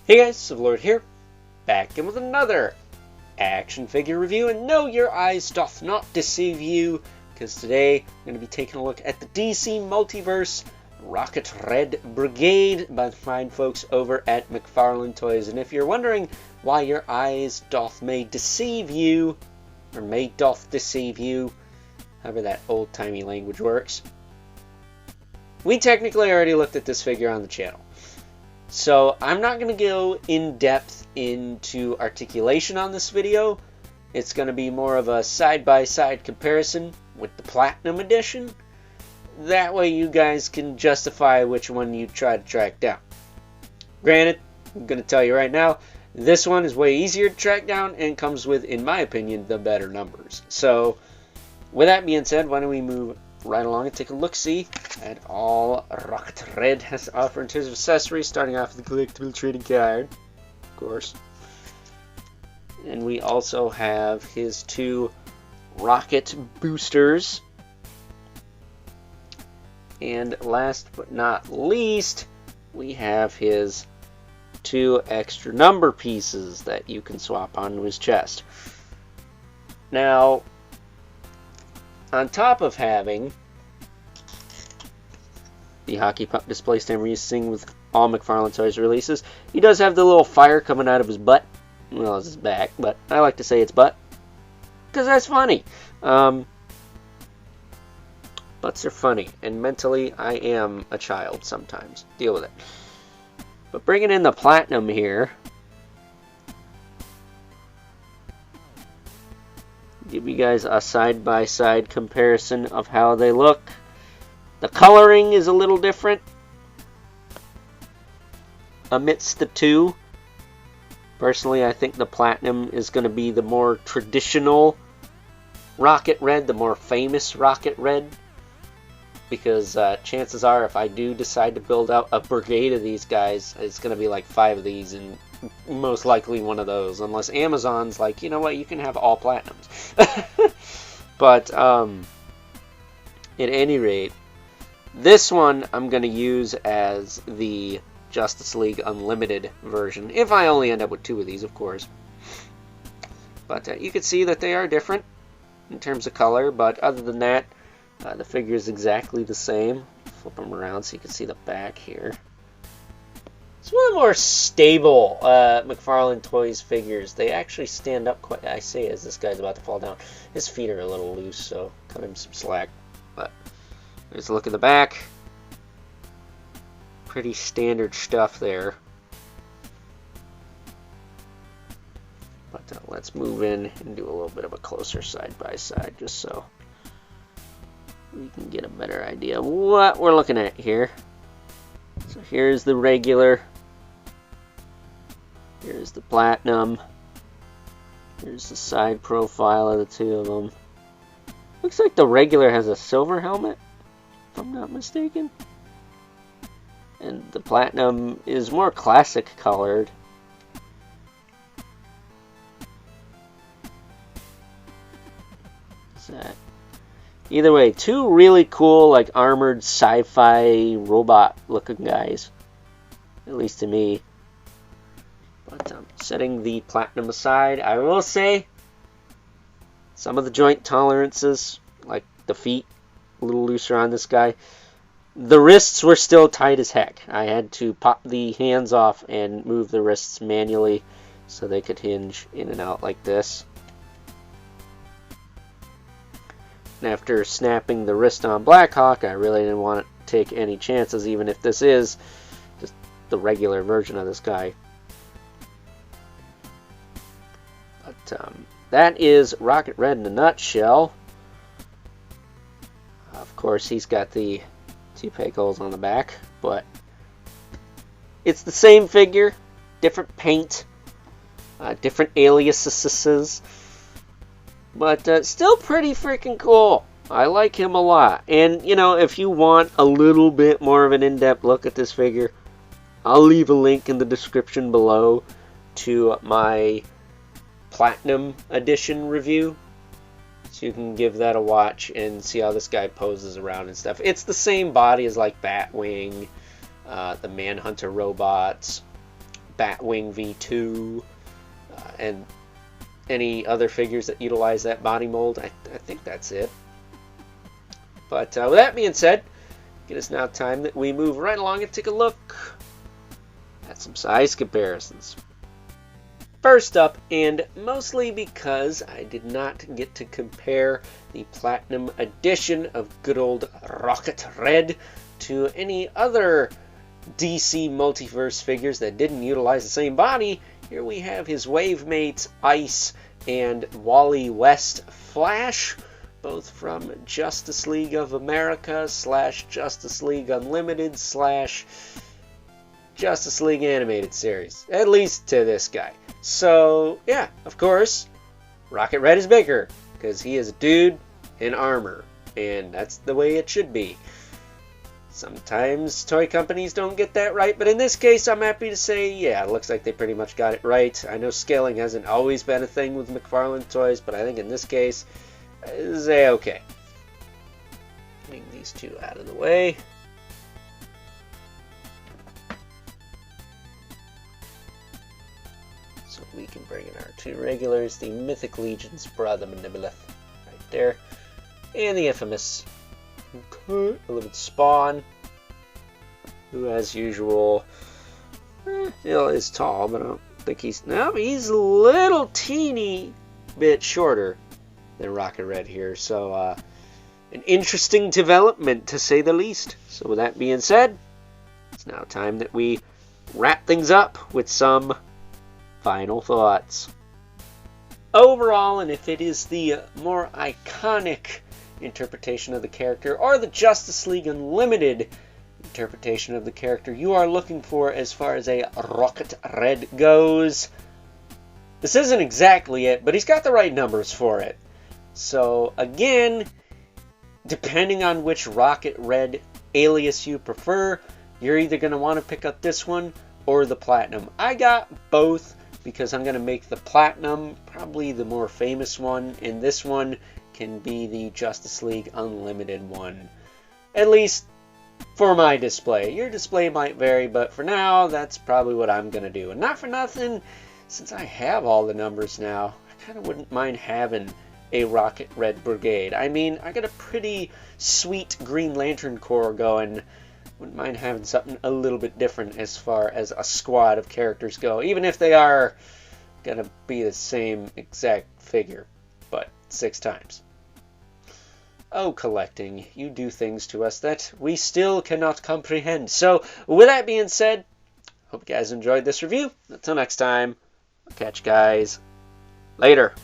Hey guys, Civilord here, back in with another action figure review, and no, your eyes doth not deceive you, because today I'm going to be taking a look at the DC Multiverse Rocket Red Brigade by the fine folks over at McFarlane Toys. And if you're wondering why your eyes may deceive you, or doth deceive you, however that old-timey language works, we technically already looked at this figure on the channel. So I'm not going to go in depth into articulation on this video. It's going to be more of a side-by-side comparison with the Platinum Edition. That way you guys can justify which one you try to track down. Granted, I'm going to tell you right now, this one is way easier to track down and comes with, in my opinion, the better numbers. So with that being said, why don't we move right along and take a look-see at all Rocket Red has to offer in terms of accessories, starting off with the collectible trading card, of course. And we also have his two rocket boosters. And last but not least, we have his two extra number pieces that you can swap onto his chest. Now, on top of having the hockey puck display stand we're using with all McFarlane Toys releases, he does have the little fire coming out of his butt. Well, it's his back, but I like to say it's butt, because that's funny. Butts are funny, and mentally I am a child sometimes. Deal with it. But bringing in the Platinum here, give you guys a side-by-side comparison of how they look. The coloring is a little different amidst the two. Personally, I think the Platinum is going to be the more traditional Rocket Red, the more famous Rocket Red. Because chances are, if I do decide to build out a brigade of these guys, it's going to be like 5 of these, and most likely one of those. Unless Amazon's like, you know what, you can have all Platinums. But at any rate, this one I'm going to use as the Justice League Unlimited version, if I only end up with 2 of these, of course. But you can see that they are different in terms of color, but other than that, the figure is exactly the same. Flip them around so you can see the back here. It's one of the more stable McFarlane Toys figures. They actually stand up quite, I say as this guy's about to fall down. His feet are a little loose, so cut him some slack. But there's a look at the back. Pretty standard stuff there. But let's move in and do a little bit of a closer side-by-side, just so we can get a better idea of what we're looking at here. So here's the regular. Here's the Platinum. Here's the side profile of the two of them. Looks like the regular has a silver helmet, if I'm not mistaken. And the Platinum is more classic colored. What's that? Either way, 2 really cool, like, armored sci-fi robot looking guys. At least to me. But setting the Platinum aside, I will say some of the joint tolerances, like the feet, a little looser on this guy. The wrists were still tight as heck. I had to pop the hands off and move the wrists manually so they could hinge in and out like this. And after snapping the wrist on Blackhawk, I really didn't want to take any chances, even if this is just the regular version of this guy. But that is Rocket Red in a nutshell. Of course, he's got the 2 peg holes on the back, but it's the same figure, different paint, different aliases. But still pretty freaking cool. I like him a lot. And, you know, if you want a little bit more of an in-depth look at this figure, I'll leave a link in the description below to my Platinum Edition review. So you can give that a watch and see how this guy poses around and stuff. It's the same body as like Batwing, the Manhunter robots, Batwing V2, and any other figures that utilize that body mold. I think that's it. But with that being said, it is now time that we move right along and take a look at some size comparisons. First up, and mostly because I did not get to compare the Platinum Edition of good old Rocket Red to any other DC Multiverse figures that didn't utilize the same body, here we have his Wavemate Ice and Wally West Flash, both from Justice League of America / Justice League Unlimited / Justice League Animated Series, at least to this guy. So, yeah, of course, Rocket Red is bigger, because he is a dude in armor, and that's the way it should be. Sometimes toy companies don't get that right, but in this case, I'm happy to say, yeah, it looks like they pretty much got it right. I know scaling hasn't always been a thing with McFarlane toys, but I think in this case, it's okay. Getting these two out of the way. So we can bring in our two regulars, the Mythic Legion's Brother Manibelith, right there, and the infamous Limited Spawn, who as usual, is tall, but I don't think he's a little teeny bit shorter than Rocket Red here, so an interesting development to say the least. So with that being said, it's now time that we wrap things up with some final thoughts. Overall, and if it is the more iconic interpretation of the character or the Justice League Unlimited interpretation of the character you are looking for as far as a Rocket Red goes, this isn't exactly it, but he's got the right numbers for it. So again, depending on which Rocket Red alias you prefer, you're either going to want to pick up this one or the Platinum. I got both because I'm going to make the Platinum probably the more famous one, and this one can be the Justice League Unlimited one. At least for my display. Your display might vary, but for now, that's probably what I'm going to do. And not for nothing, since I have all the numbers now, I kind of wouldn't mind having a Rocket Red Brigade. I mean, I got a pretty sweet Green Lantern Corps going. Wouldn't mind having something a little bit different as far as a squad of characters go, even if they are going to be the same exact figure, but 6 times. Oh, collecting, you do things to us that we still cannot comprehend. So, with that being said, hope you guys enjoyed this review. Until next time, I'll catch you guys later.